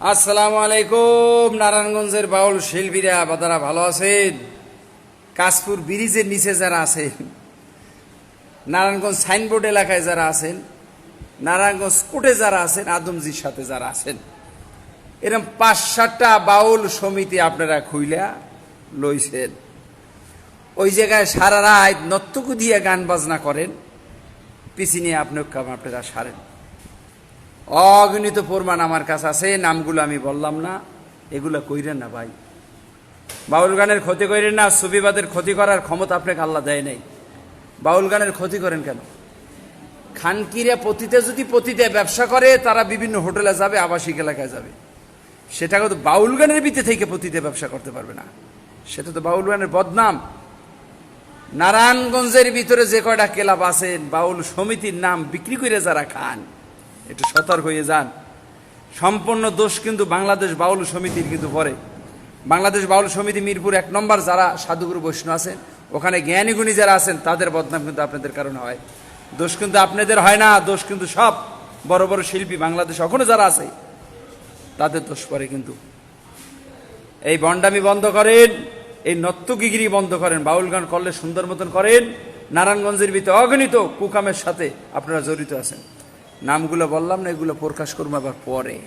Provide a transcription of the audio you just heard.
আসসালামু আলাইকুম। নারায়ণগঞ্জের বাউল শিল্পীরা বাদারা ভালো আছেন? কাশপুর ব্রিজের নিচে যারা আছেন, নারায়ণগঞ্জ সাইনবোর্ড এলাকায় যারা আছেন, নারায়ণগঞ্জ কোর্টে যারা আছেন, আদমজির সাথে যারা আছেন, এরকম ৫-৭টা বাউল সমিতি আপনারা খুইলা লইছেন। ওই জায়গায় সারা রাত নর্তকী দিয়ে গান বাজনা করেন, পিছিয়ে নিয়ে আপনারা সারেন। অগণিত প্রমাণ আমার কাছে আছে, নামগুলো আমি বললাম না। এগুলো কইরেন না ভাই, বাউল গানের ক্ষতি করেন না। সুফিবাদের ক্ষতি করার ক্ষমতা আপনাকে আল্লাহ দেয় নাই। বাউল গানের ক্ষতি করেন কেন? খানকিরা পতিতে যদি পতিতে ব্যবসা করে, তারা বিভিন্ন হোটেলে যাবে, আবাসিক এলাকায় যাবে। সেটা তো বাউল গানের ভিতরে থেকে পতিতে ব্যবসা করতে পারবে না। সেটা তো বাউল গানের বদনাম। নারায়ণগঞ্জের ভিতরে যে কয়টা ক্লাব আছেন, বাউল সমিতির নাম বিক্রি করে যারা খান, একটু সতর্ক হয়ে যান। সম্পূর্ণ দোষ কিন্তু বাংলাদেশ বাউল সমিতির কিন্তু পরে। বাংলাদেশ বাউল সমিতি মিরপুর ১ নম্বর যারা সাধুগুরু বৈষ্ণব আছেন, ওখানে জ্ঞানীগুণী যারা আছেন, তাদের বদনাম কিন্তু আপনাদের কারণে হয়। দোষ কিন্তু আপনাদের হয় না, দোষ কিন্তু সব বড় বড় শিল্পী বাংলাদেশ এখনো যারা আছে তাদের দোষ পড়ে। কিন্তু এই বন্ডামি বন্ধ করেন, এই নর্তকীগিরি বন্ধ করেন। বাউল গান করলে সুন্দর মতন করেন। নারায়ণগঞ্জের ভিতরে অগণিত কুকামের সাথে আপনারা জড়িত আছেন। নামগুলো বললাম না, এগুলো প্রকাশ করবো আবার পরে।